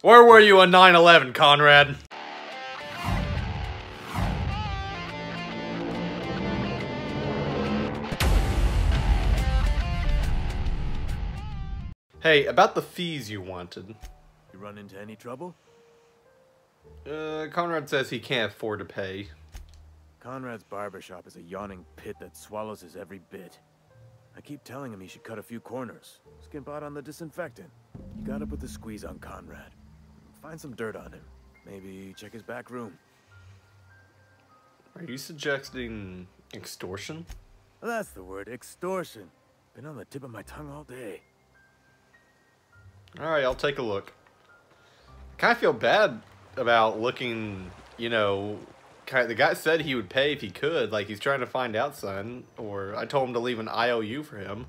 Where were you on 9/11, Conrad? Hey, about the fees you wanted. You run into any trouble? Conrad says he can't afford to pay. Conrad's barbershop is a yawning pit that swallows his every bit. I keep telling him he should cut a few corners. Skimp out on the disinfectant. You gotta put the squeeze on Conrad. Find some dirt on him. Maybe check his back room. Are you suggesting extortion? That's the word, extortion. Been on the tip of my tongue all day. Alright, I'll take a look. I kind of feel bad about looking, you know, the guy said he would pay if he could, like he's trying to find out something, or I told him to leave an IOU for him.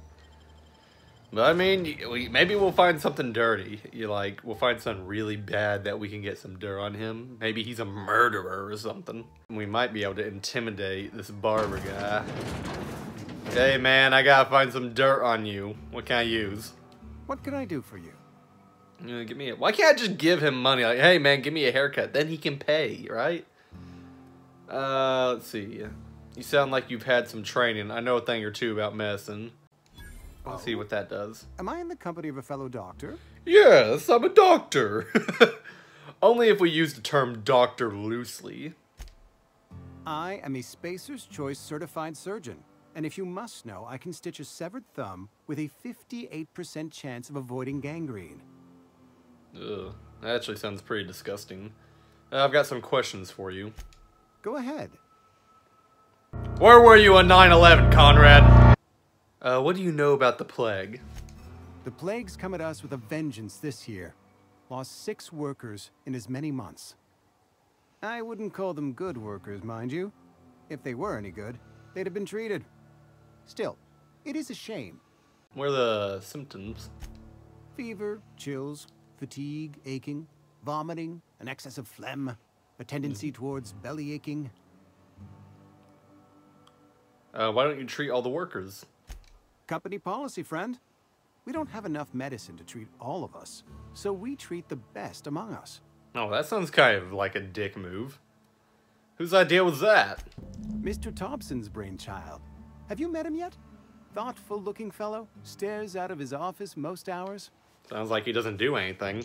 But I mean, maybe we'll find something dirty. We'll find something really bad that we can get some dirt on him. Maybe he's a murderer or something. We might be able to intimidate this barber guy. Hey man, I gotta find some dirt on you. What can I use? What can I do for you? Give me why can't I just give him money? Like, hey man, give me a haircut. Then he can pay, right? Let's see. You sound like you've had some training. I know a thing or two about medicine. Let's see what that does. Am I in the company of a fellow doctor? Yes, I'm a doctor. Only if we use the term doctor loosely. I am a Spacer's Choice certified surgeon. And if you must know, I can stitch a severed thumb with a 58% chance of avoiding gangrene. Ugh, that actually sounds pretty disgusting. I've got some questions for you. Go ahead. Where were you on 9/11, Conrad? What do you know about the plague? The plague's come at us with a vengeance this year. Lost 6 workers in as many months. I wouldn't call them good workers, mind you. If they were any good, they'd have been treated. Still, it is a shame. What are the symptoms? Fever, chills, fatigue, aching, vomiting, an excess of phlegm, a tendency towards belly aching. Why don't you treat all the workers? Company policy, friend. We don't have enough medicine to treat all of us, so we treat the best among us. Oh, that sounds kind of like a dick move. Whose idea was that? Mr. Thompson's brainchild. Have you met him yet? Thoughtful-looking fellow, stares out of his office most hours. Sounds like he doesn't do anything.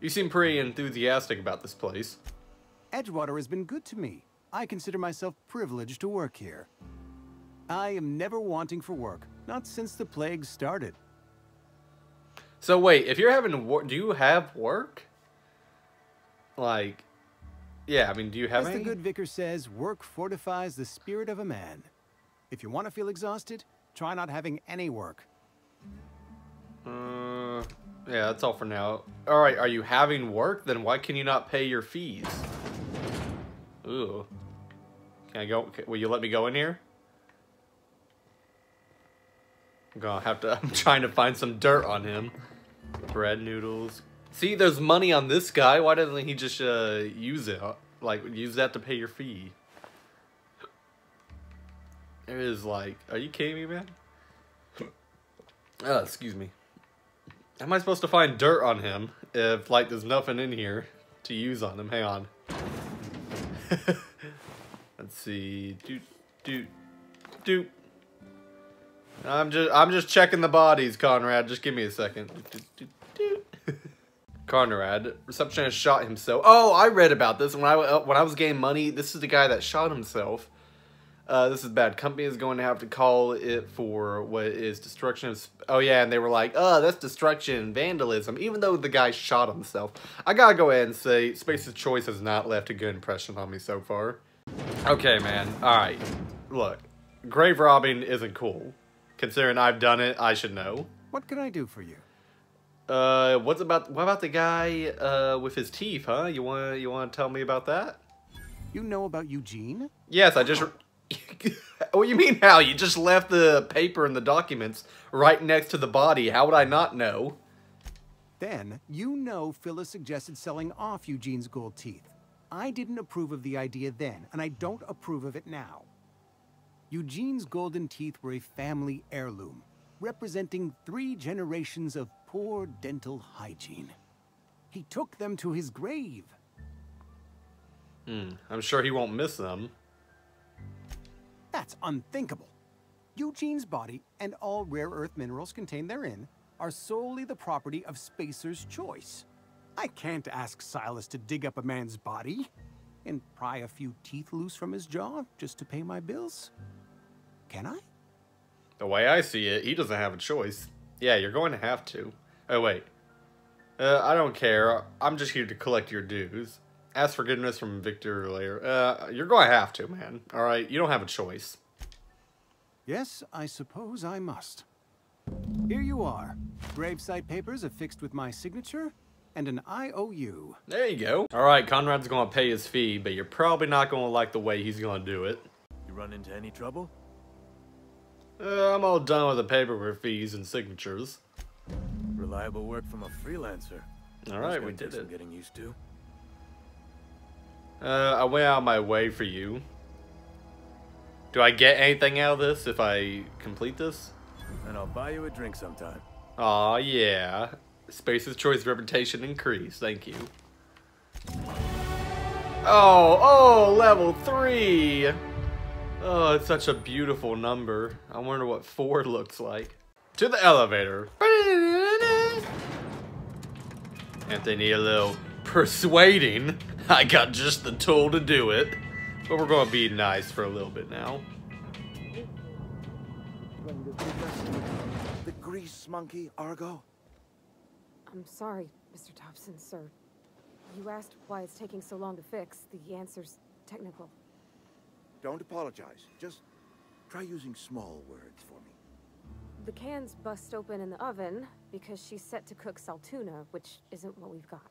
You seem pretty enthusiastic about this place. Edgewater has been good to me. I consider myself privileged to work here. I am never wanting for work, not since the plague started. So wait, if you're having work, do you have work? Like, yeah, I mean, do you have any? As the good vicar says, work fortifies the spirit of a man. If you want to feel exhausted, try not having any work. Yeah, that's all for now. Alright, are you having work? Then why can you not pay your fees? Ooh. Can I go? Will you let me go in here? I'm trying to find some dirt on him. Bread noodles. See, there's money on this guy. Why doesn't he just use it? Like, use that to pay your fee. It is like, are you kidding me, man? Excuse me. How am I supposed to find dirt on him if, like, there's nothing in here to use on him? Hang on. Let's see. Doot. I'm just checking the bodies, Conrad. Just give me a second. Conrad, receptionist shot himself. Oh, I read about this when I was getting money. This is the guy that shot himself. This is bad. Company is going to have to call it for what is destruction of... Oh, yeah, and they were like, oh, that's destruction and vandalism, even though the guy shot himself. I gotta go ahead and say, Spacer's Choice has not left a good impression on me so far. Okay, man. Alright. Look, grave robbing isn't cool. Considering I've done it, I should know. What can I do for you? What about the guy, with his teeth, huh? You wanna tell me about that? You know about Eugene? Yes, I just... What do you mean how? You just left the paper and the documents right next to the body. How would I not know? Then, you know Phyllis suggested selling off Eugene's gold teeth. I didn't approve of the idea then, and I don't approve of it now. Eugene's golden teeth were a family heirloom, representing 3 generations of poor dental hygiene. He took them to his grave. I'm sure he won't miss them. That's unthinkable. Eugene's body and all rare earth minerals contained therein are solely the property of Spacer's choice. I can't ask Silas to dig up a man's body and pry a few teeth loose from his jaw just to pay my bills. Can I? The way I see it, he doesn't have a choice. Yeah, you're going to have to. Oh, wait. I don't care. I'm just here to collect your dues. Ask forgiveness from Victor later. You're going to have to, man. Alright? You don't have a choice. Yes, I suppose I must. Here you are. Gravesite papers affixed with my signature and an IOU. There you go. Alright, Conrad's going to pay his fee, but you're probably not going to like the way he's going to do it. You run into any trouble? I'm all done with the paperwork fees and signatures. Reliable work from a freelancer. Alright, we did some it. getting used to. I went out of my way for you. Do I get anything out of this if I complete this? And I'll buy you a drink sometime. Aw, yeah. Space's choice reputation increased. Thank you. Oh, level 3! Oh, it's such a beautiful number. I wonder what 4 looks like. To the elevator. If they need a little persuading, I got just the tool to do it. But we're gonna be nice for a little bit now. The grease monkey, Argo? I'm sorry, Mr. Thompson, sir. You asked why it's taking so long to fix. The answer's technical. Don't apologize. Just try using small words for me. The can's bust open in the oven because she's set to cook saltuna, which isn't what we've got.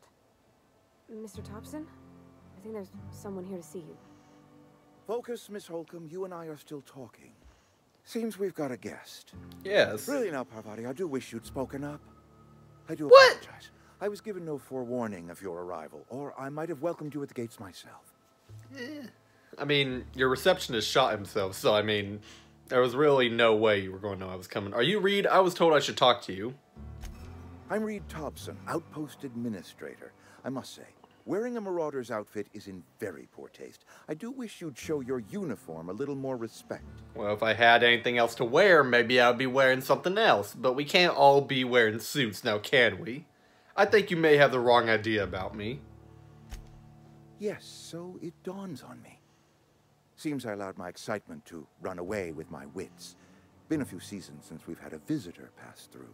Mr. Thompson? I think there's someone here to see you. Focus, Miss Holcomb. You and I are still talking. Seems we've got a guest. Yes. Really now, Parvati, I do wish you'd spoken up. I do What? apologize. I was given no forewarning of your arrival, or I might have welcomed you at the gates myself. I mean, your receptionist shot himself, so I mean, there was really no way you were going to know I was coming. Are you Reed? I was told I should talk to you. I'm Reed Thompson, Outpost Administrator. I must say, wearing a Marauder's outfit is in very poor taste. I do wish you'd show your uniform a little more respect. Well, if I had anything else to wear, maybe I'd be wearing something else. But we can't all be wearing suits now, can we? I think you may have the wrong idea about me. Yes, so it dawns on me. Seems I allowed my excitement to run away with my wits. Been a few seasons since we've had a visitor pass through.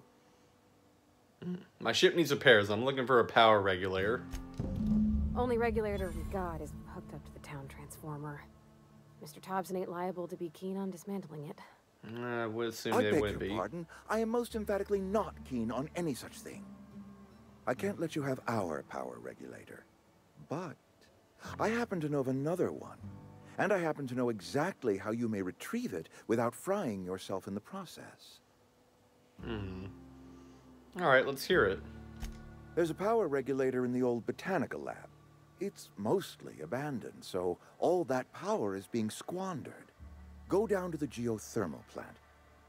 My ship needs repairs. I'm looking for a power regulator. Only regulator we've got is hooked up to the town transformer. Mr. Thompson ain't liable to be keen on dismantling it. I would assume I they beg would your be. pardon. I am most emphatically not keen on any such thing. I can't let you have our power regulator. But I happen to know of another one. And I happen to know exactly how you may retrieve it without frying yourself in the process. Alright, let's hear it. There's a power regulator in the old botanical lab. It's mostly abandoned, so all that power is being squandered. Go down to the geothermal plant.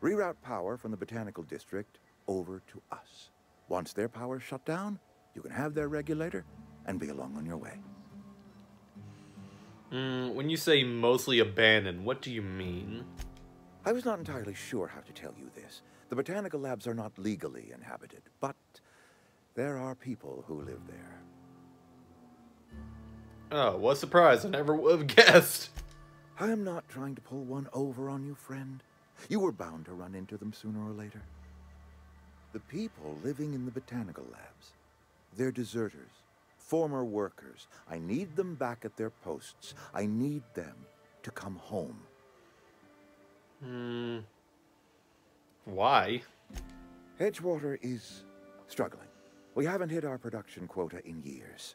Reroute power from the botanical district over to us. Once their power's shut down, you can have their regulator and be along on your way. When you say mostly abandoned, what do you mean? I was not entirely sure how to tell you this. The botanical labs are not legally inhabited, but there are people who live there. Oh, what a surprise. I never would have guessed. I am not trying to pull one over on you, friend. You were bound to run into them sooner or later. The people living in the botanical labs, they're deserters, former workers. I need them back at their posts. I need them to come home. Why? Edgewater is struggling. We haven't hit our production quota in years.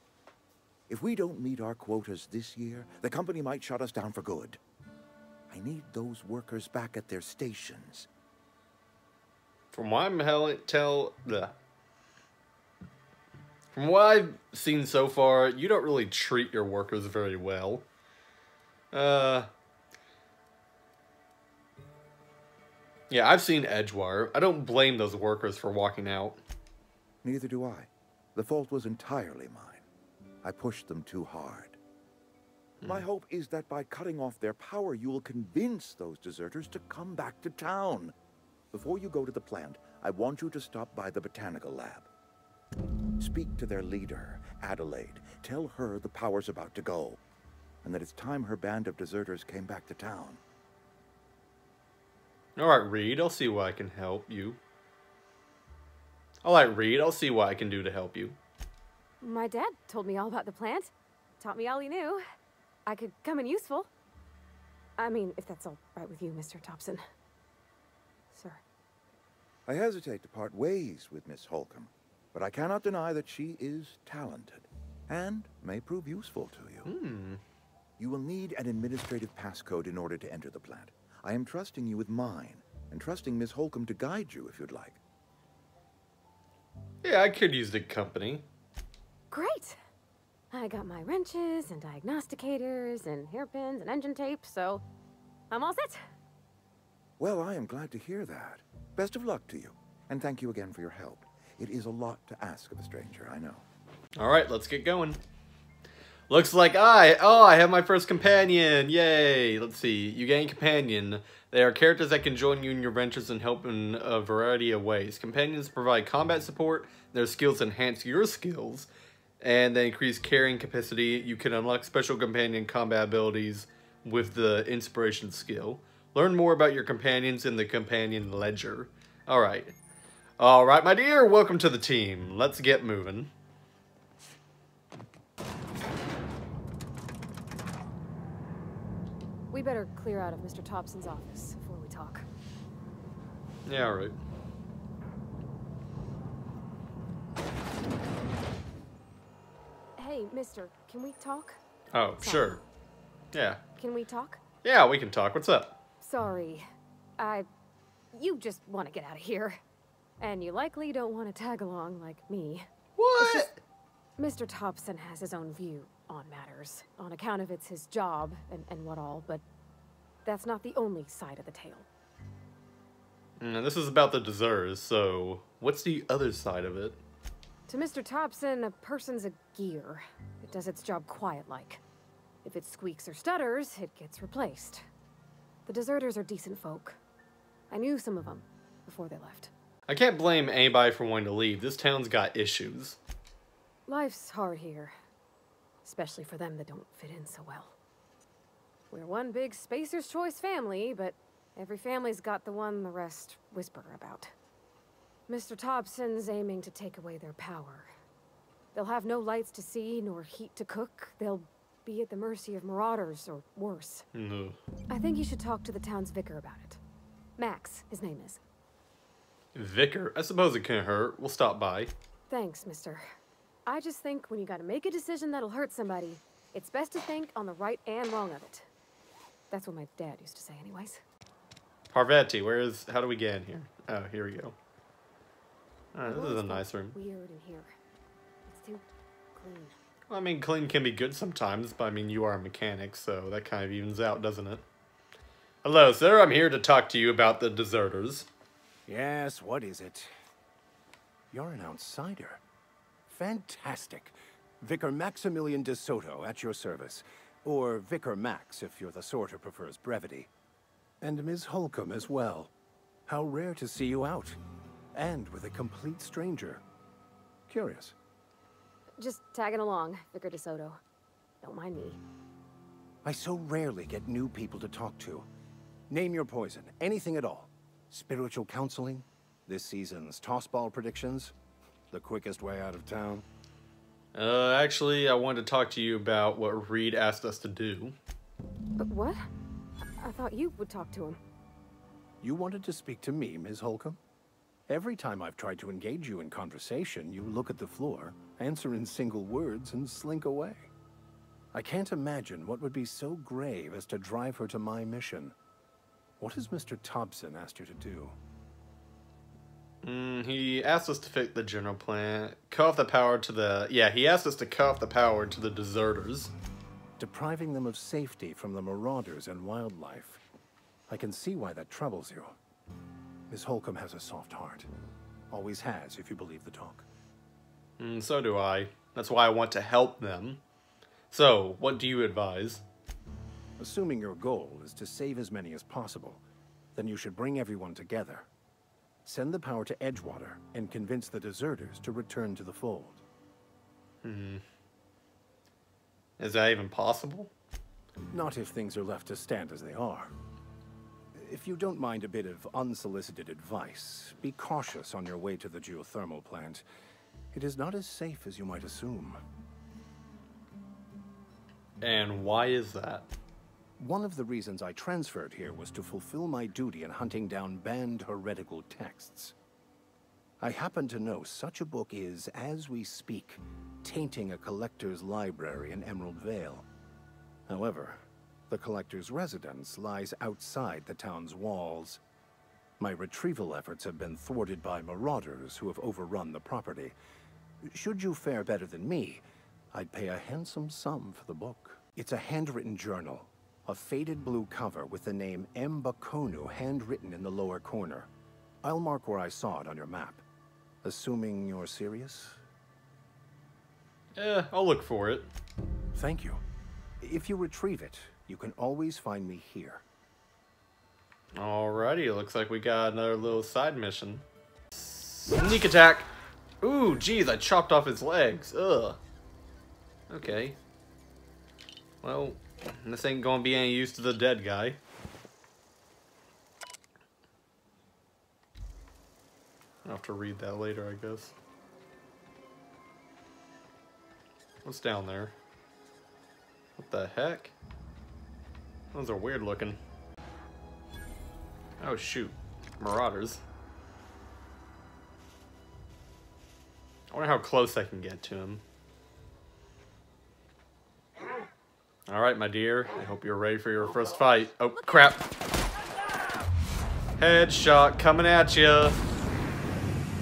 If we don't meet our quotas this year, the company might shut us down for good. I need those workers back at their stations. From what From what I've seen so far, you don't really treat your workers very well. Yeah, I've seen Edgewater. I don't blame those workers for walking out. Neither do I. The fault was entirely mine. I pushed them too hard. My hope is that by cutting off their power, you will convince those deserters to come back to town. Before you go to the plant, I want you to stop by the botanical lab. Speak to their leader, Adelaide. Tell her the power's about to go, and that it's time her band of deserters came back to town. Alright, Reed, I'll see what I can help you. Alright, Reed, I'll see what I can do to help you. My dad told me all about the plant. Taught me all he knew. I could come in useful. I mean, if that's all right with you, Mr. Thompson. Sir. I hesitate to part ways with Miss Holcomb, but I cannot deny that she is talented and may prove useful to you. You will need an administrative passcode in order to enter the plant. I am trusting you with mine, and trusting Miss Holcomb to guide you if you'd like. Yeah, I could use the company. Great! I got my wrenches and diagnosticators and hairpins and engine tape, so I'm all set. Well, I am glad to hear that. Best of luck to you, and thank you again for your help. It is a lot to ask of a stranger, I know. Alright, let's get going. Looks like I have my first companion. Yay. Let's see. You gain companion. They are characters that can join you in your ventures and help in a variety of ways. Companions provide combat support. Their skills enhance your skills. And they increase carrying capacity. You can unlock special companion combat abilities with the inspiration skill. Learn more about your companions in the companion ledger. Alright. Alright, my dear. Welcome to the team. Let's get moving. We better clear out of Mr. Thompson's office before we talk. Yeah, alright. Hey, mister, can we talk? Oh, Sorry. sure. Yeah. Can we talk? Yeah, we can talk. What's up? Sorry. You just want to get out of here. And you likely don't want to tag along like me. What? Mr. Thompson has his own view on matters, on account of it's his job and what all, but that's not the only side of the tale. This is about the deserters, so what's the other side of it? To Mr. Thompson, a person's a gear. It does its job quiet-like. If it squeaks or stutters, it gets replaced. The deserters are decent folk. I knew some of them before they left. I can't blame anybody for wanting to leave. This town's got issues. Life's hard here, especially for them that don't fit in so well. We're one big Spacer's Choice family, but every family's got the one the rest whisper about. Mr. Thompson's aiming to take away their power. They'll have no lights to see, nor heat to cook. They'll be at the mercy of marauders, or worse. No. I think you should talk to the town's vicar about it. Max, his name is. Vicar? I suppose it can't hurt. We'll stop by. Thanks, mister. I just think when you gotta make a decision that'll hurt somebody, it's best to think on the right and wrong of it. That's what my dad used to say anyways. Parvati, how do we get in here? Oh, here we go. Alright, this is a nice room. Weird in here. It's too clean. Well, I mean, clean can be good sometimes, but I mean, you are a mechanic, so that kind of evens out, doesn't it? Hello, sir. I'm here to talk to you about the deserters. Yes, what is it? You're an outsider. Fantastic. Vicar Maximilian de Soto at your service. Or Vicar Max, if you're the sort who prefers brevity. And Ms. Holcomb as well. How rare to see you out. And with a complete stranger. Curious. Just tagging along, Vicar de Soto. Don't mind me. I so rarely get new people to talk to. Name your poison, anything at all. Spiritual counseling, this season's tossball predictions, the quickest way out of town. Actually, I wanted to talk to you about what Reed asked us to do. But what? I thought you would talk to him. You wanted to speak to me, Ms. Holcomb? Every time I've tried to engage you in conversation, you look at the floor, answer in single words, and slink away. I can't imagine what would be so grave as to drive her to my mission. What has Mr. Thompson asked you to do? He asked us to fix the general plan, cut off the power to the... Yeah, he asked us to cut off the power to the deserters. Depriving them of safety from the marauders and wildlife. I can see why that troubles you. Miss Holcomb has a soft heart. Always has, if you believe the talk. So do I. That's why I want to help them. So, what do you advise? Assuming your goal is to save as many as possible, then you should bring everyone together. Send the power to Edgewater and convince the deserters to return to the fold. Is that even possible? Not if things are left to stand as they are. If you don't mind a bit of unsolicited advice, be cautious on your way to the geothermal plant. It is not as safe as you might assume. And why is that? One of the reasons I transferred here was to fulfill my duty in hunting down banned heretical texts. I happen to know such a book is, as we speak, tainting a collector's library in Emerald Vale. However, the collector's residence lies outside the town's walls. My retrieval efforts have been thwarted by marauders who have overrun the property. Should you fare better than me, I'd pay a handsome sum for the book. It's a handwritten journal, a faded blue cover with the name M. Bakonu handwritten in the lower corner. I'll mark where I saw it on your map. Assuming you're serious? I'll look for it. Thank you. If you retrieve it, you can always find me here. Alrighty, looks like we got another little side mission. Sneak attack! Ooh, geez, I chopped off his legs. Ugh. Okay. Well, this ain't gonna be any use to the dead guy. I'll have to read that later, I guess. What's down there? What the heck? Those are weird looking. Oh shoot. Marauders. I wonder how close I can get to him. Alright, my dear. I hope you're ready for your first fight. Oh, crap. Headshot coming at you.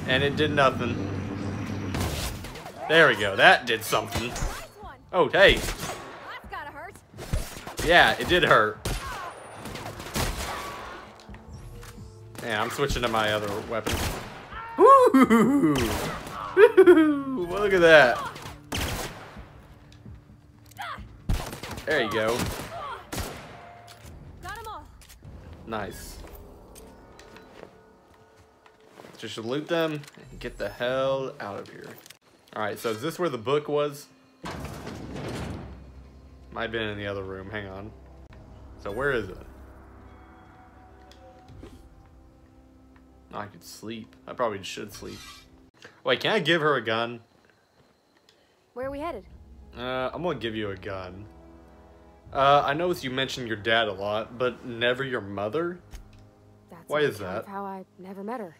And it did nothing. There we go. That did something. Oh, hey. Yeah, it did hurt. Yeah, I'm switching to my other weapon. Woo! Woo! Look at that. There you go. Got 'em all. Nice. Just loot them and get the hell out of here. Alright, so is this where the book was? Might have been in the other room. Hang on. So where is it? Oh, I could sleep. I probably should sleep. Wait, can I give her a gun? Where are we headed? I'm gonna give you a gun. I noticed you mentioned your dad a lot, but never your mother? That's Why on is account that? of how I never met her.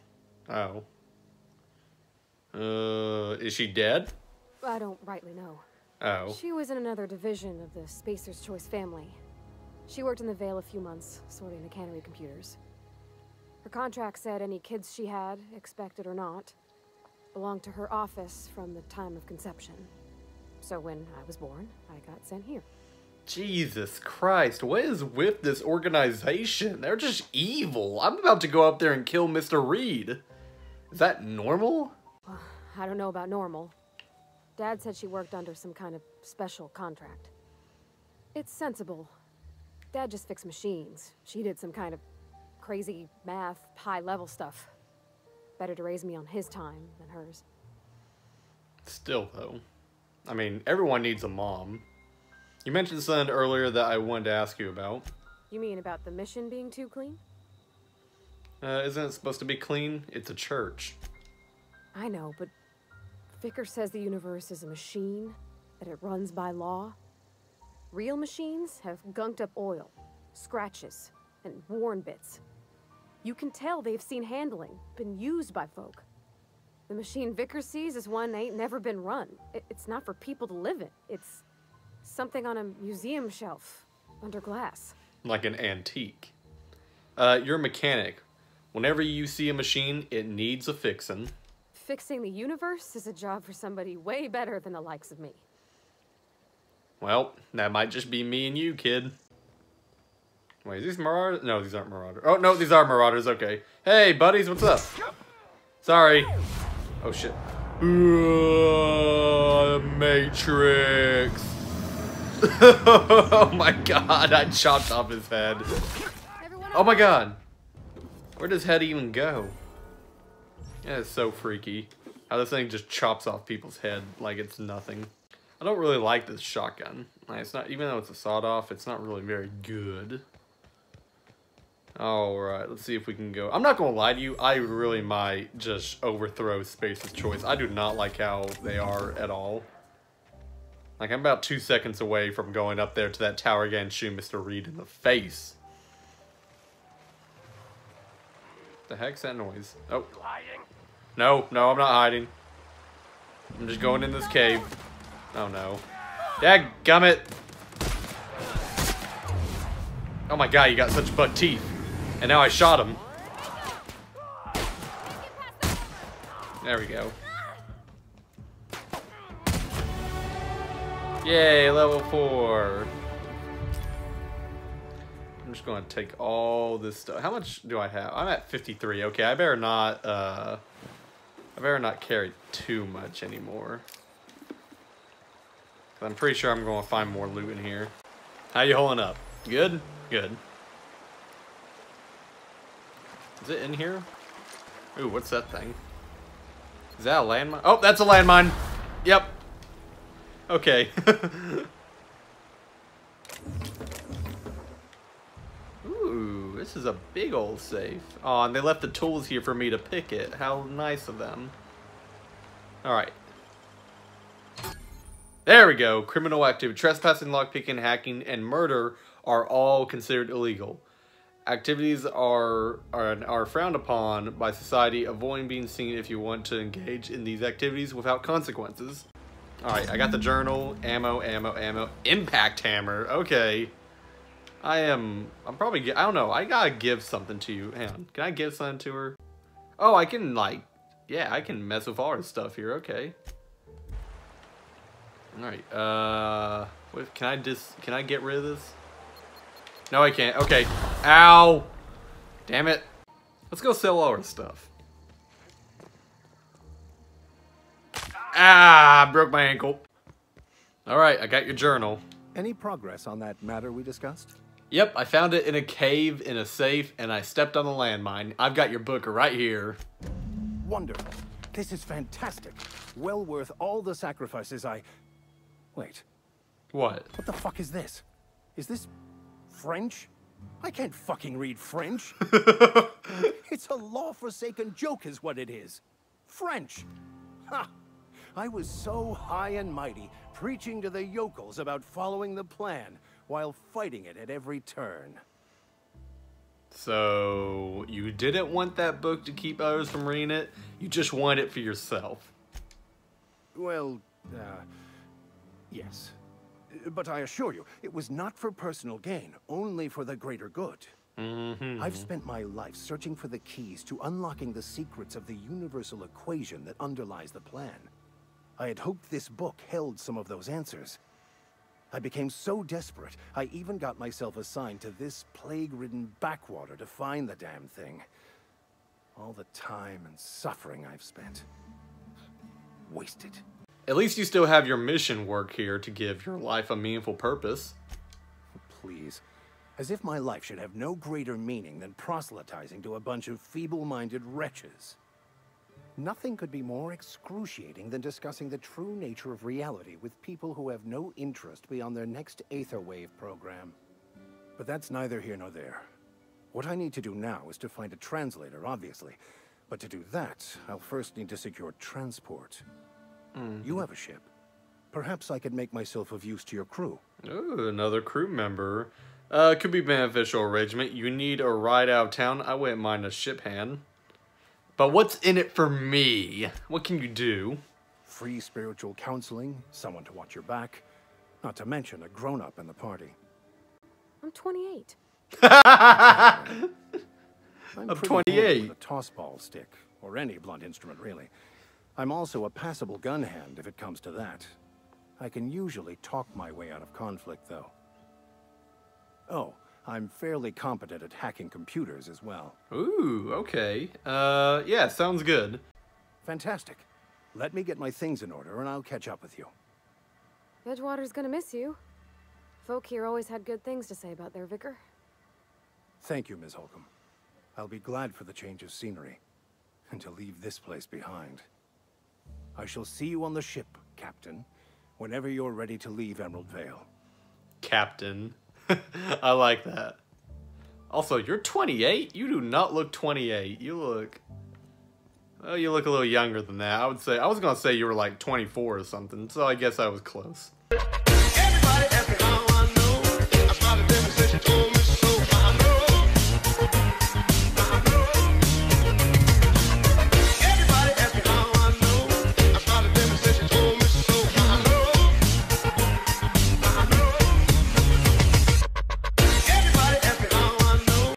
Oh. Is she dead? I don't rightly know. Oh. She was in another division of the Spacer's Choice family. She worked in the Vale a few months, sorting the cannery computers. Her contract said any kids she had, expected or not, belonged to her office from the time of conception. So when I was born, I got sent here. Jesus Christ, what is with this organization? They're just evil. I'm about to go up there and kill Mr. Reed. Is that normal? I don't know about normal. Dad said she worked under some kind of special contract. It's sensible. Dad just fixed machines. She did some kind of crazy math, high-level stuff. Better to raise me on his time than hers. Still, though. I mean, everyone needs a mom. You mentioned something earlier that I wanted to ask you about. You mean about the mission being too clean? Isn't it supposed to be clean? It's a church. I know, but Vicker says the universe is a machine, that it runs by law. Real machines have gunked up oil, scratches, and worn bits. You can tell they've seen handling, been used by folk. The machine Vicker sees is one ain't never been run. It's not for people to live in. It's something on a museum shelf, under glass. Like an antique. You're a mechanic. Whenever you see a machine, it needs a fixin'. Fixing the universe is a job for somebody way better than the likes of me. Well, that might just be me and you, kid. Wait, is these marauders? No, these aren't marauders. Oh, no, these are marauders. Okay. Hey, buddies, what's up? Sorry. Oh, shit. Matrix. Oh my god, I chopped off his head. Oh my god. Where does head even go? That is so freaky. How this thing just chops off people's head like it's nothing. I don't really like this shotgun. Like, it's not, even though it's a sawed-off, it's not really very good. Alright, let's see if we can go. I'm not gonna lie to you, I really might just overthrow Space's choice. I do not like how they are at all. Like, I'm about 2 seconds away from going up there to that tower again and shooting Mr. Reed in the face. The heck's that noise? Oh. No, no, I'm not hiding. I'm just going in this cave. Oh no. Dadgummit! Oh my god, you got such buck teeth. And now I shot him. There we go. Yay, level 4. I'm just gonna take all this stuff. How much do I have? I'm at 53. Okay, I better not carry too much anymore. I'm pretty sure I'm gonna find more loot in here. How you holding up? Good? Good. Is it in here? Ooh, what's that thing? Is that a landmine? Oh, that's a landmine. Yep. Okay. Ooh, this is a big old safe. Oh, and they left the tools here for me to pick it. How nice of them. Alright. There we go. Criminal activity. Trespassing, lockpicking, hacking, and murder are all considered illegal. Activities are frowned upon by society. Avoiding being seen if you want to engage in these activities without consequences. Alright, I got the journal. Ammo, ammo, ammo. Impact hammer. Okay. I'm probably, I don't know. I gotta give something to you. Hang on. Can I give something to her? Oh, I can, like, yeah, I can mess with all her stuff here. Okay. Alright, what, can I get rid of this? No, I can't. Okay. Ow! Damn it. Let's go sell all our stuff. Ah, I broke my ankle. Alright, I got your journal. Any progress on that matter we discussed? Yep, I found it in a cave, in a safe, and I stepped on a landmine. I've got your book right here. Wonderful. This is fantastic. Well worth all the sacrifices I... Wait. What? What the fuck is this? Is this French? I can't fucking read French. It's a law-forsaken joke is what it is. French. Ha! I was so high and mighty, preaching to the yokels about following the plan, while fighting it at every turn. So, you didn't want that book to keep others from reading it? You just want it for yourself? Well, yes. But I assure you, it was not for personal gain, only for the greater good. Mm-hmm. I've spent my life searching for the keys to unlocking the secrets of the universal equation that underlies the plan. I had hoped this book held some of those answers. I became so desperate, I even got myself assigned to this plague-ridden backwater to find the damn thing. All the time and suffering I've spent. Wasted. At least you still have your mission work here to give your life a meaningful purpose. Please. As if my life should have no greater meaning than proselytizing to a bunch of feeble-minded wretches. Nothing could be more excruciating than discussing the true nature of reality with people who have no interest beyond their next Aetherwave program. But that's neither here nor there. What I need to do now is to find a translator, obviously. But to do that, I'll first need to secure transport. You have a ship. Perhaps I could make myself of use to your crew. Ooh, another crew member. Could be beneficial arrangement. You need a ride out of town. I wouldn't mind a ship hand. But what's in it for me? What can you do? Free spiritual counseling, someone to watch your back, not to mention a grown-up in the party. I'm 28. I'm pretty 28. handy with a toss-ball stick, or any blunt instrument, really. I'm also a passable gun hand, if it comes to that. I can usually talk my way out of conflict, though. Oh, I'm fairly competent at hacking computers as well. Ooh, okay. Yeah, sounds good. Fantastic. Let me get my things in order and I'll catch up with you. Edgewater's gonna miss you. Folk here always had good things to say about their vicar. Thank you, Ms. Holcomb. I'll be glad for the change of scenery, and to leave this place behind. I shall see you on the ship, Captain, whenever you're ready to leave Emerald Vale. Captain. I like that. Also, you're 28? You do not look 28. You look... Well, you look a little younger than that. I was gonna say you were like 24 or something, so I guess I was close.